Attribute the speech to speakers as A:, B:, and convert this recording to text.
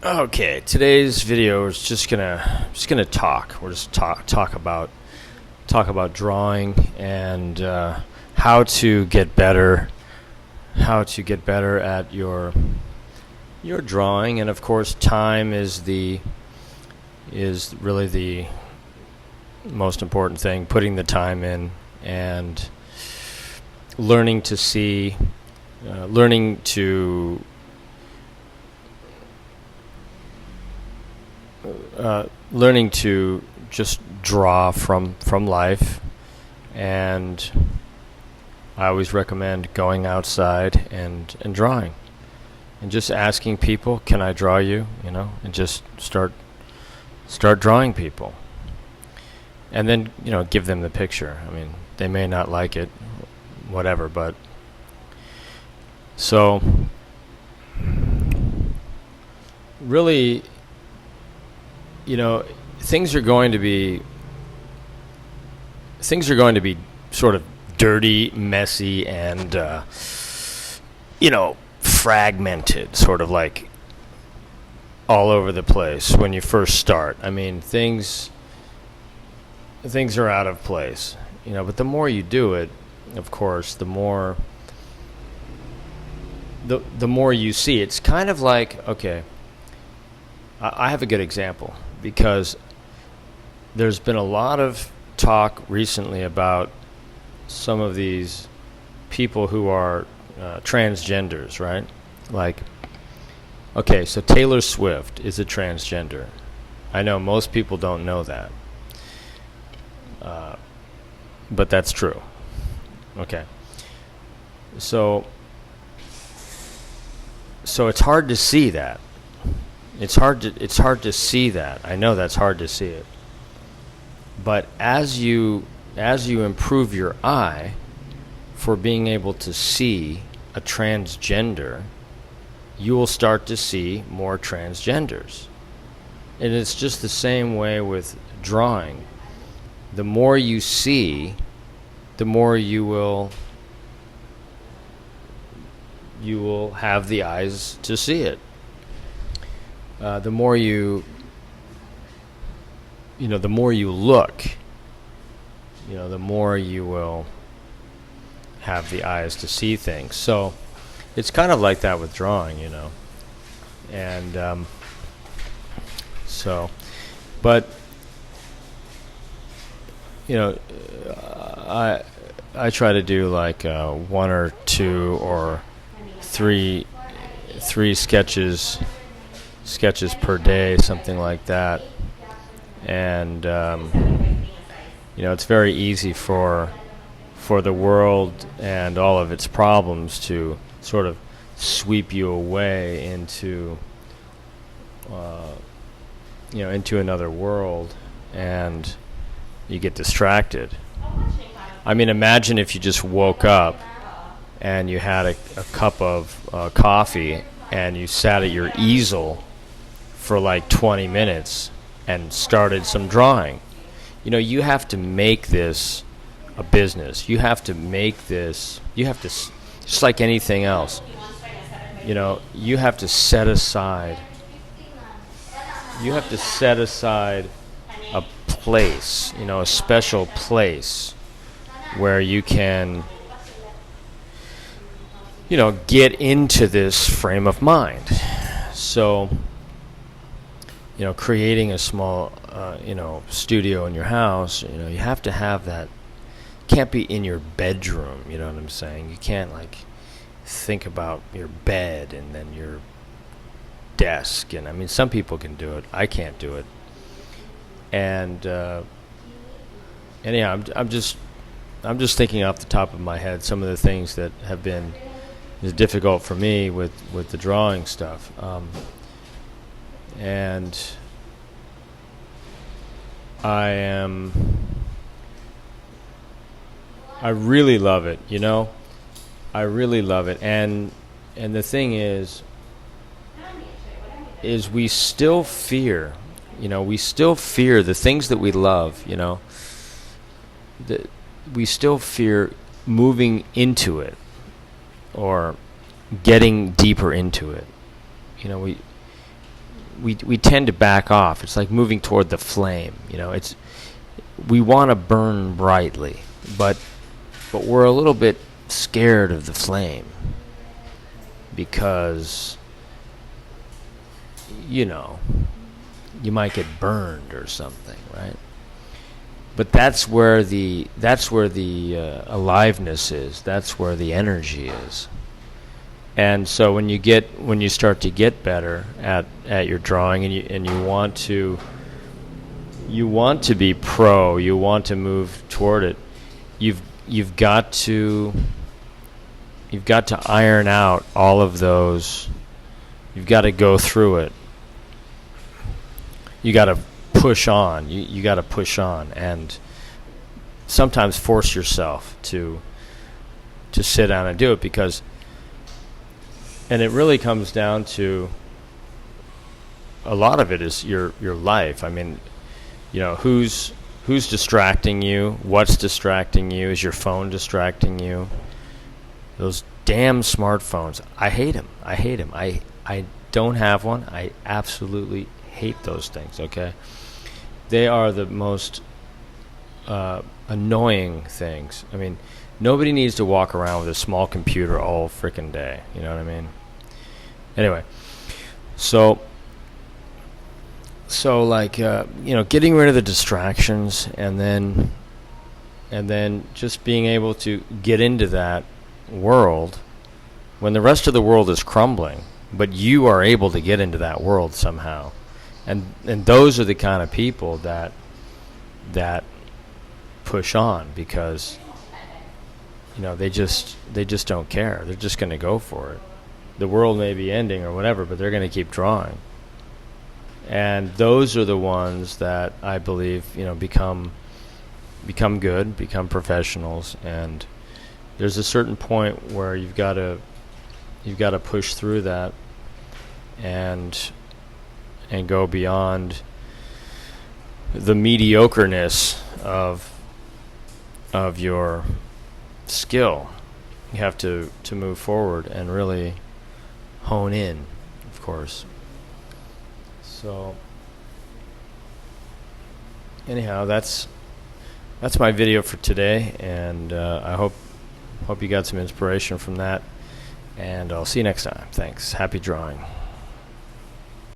A: Okay, today's video is just gonna talk. We're just talk about drawing and how to get better, at your drawing, and of course, time is really the most important thing. Putting the time in and learning to see, learning to just draw from life. And I always recommend going outside and drawing and just asking people, can I draw you, and just start drawing people, and then give them the picture. I mean, they may not like it, whatever, but so really, things are going to be sort of dirty, messy, and fragmented, sort of like all over the place when you first start. I mean, things are out of place, but the more you do it, of course, the more you see. It's kind of like, okay, I have a good example, because there's been a lot of talk recently about some of these people who are transgenders, right? Like, okay, so Taylor Swift is a transgender. I know most people don't know that, but that's true. Okay, so it's hard to see that. It's hard to see that. I know that's hard to see it. But as you improve your eye for being able to see a transgender, you will start to see more transgenders. And it's just the same way with drawing. The more you see, the more you will have the eyes to see it. The more you look, the more you will have the eyes to see things. So it's kind of like that with drawing, and but I try to do like one or two or three sketches per day, something like that. And it's very easy for the world and all of its problems to sort of sweep you away into another world, and you get distracted. I mean, imagine if you just woke up and you had a cup of coffee and you sat at your easel for like 20 minutes and started some drawing. You have to make this a business. You have to just like anything else, you have to set aside a place, a special place where you can get into this frame of mind. So creating a small studio in your house, you have to have that. Can't be in your bedroom, you know what I'm saying? You can't like think about your bed and then your desk, and I mean, some people can do it. I can't do it. And anyhow, I'm just thinking off the top of my head some of the things that have been difficult for me with the drawing stuff. And I really love it, I really love it. And the thing is we still fear, the things that we love, we still fear moving into it or getting deeper into it. we tend to back off. It's like moving toward the flame. We want to burn brightly, but we're a little bit scared of the flame because you might get burned or something, right? But that's where the aliveness is. That's where the energy is. And so when you start to get better at your drawing, and you want to be pro, you want to move toward it, you've got to iron out all of those. You've got to go through it. You got to push on. You got to push on, and sometimes force yourself to sit down and do it, because, and it really comes down to, a lot of it is your life. I mean, who's distracting you? What's distracting you? Is your phone distracting you? Those damn smartphones. I hate them. I don't have one. I absolutely hate those things, okay? They are the most annoying things. I mean, nobody needs to walk around with a small computer all frickin' day. You know what I mean? Anyway, so like, getting rid of the distractions, and then just being able to get into that world when the rest of the world is crumbling, but you are able to get into that world somehow. And those are the kind of people that push on, because they just don't care. They're just going to go for it. The world may be ending or whatever, but they're going to keep drawing. And those are the ones that I believe become good, become professionals. And there's a certain point where you've got to push through that and go beyond the mediocreness of your skill. You have to move forward and really hone in, of course. So anyhow, that's my video for today, and I hope you got some inspiration from that, and I'll see you next time. Thanks. Happy drawing.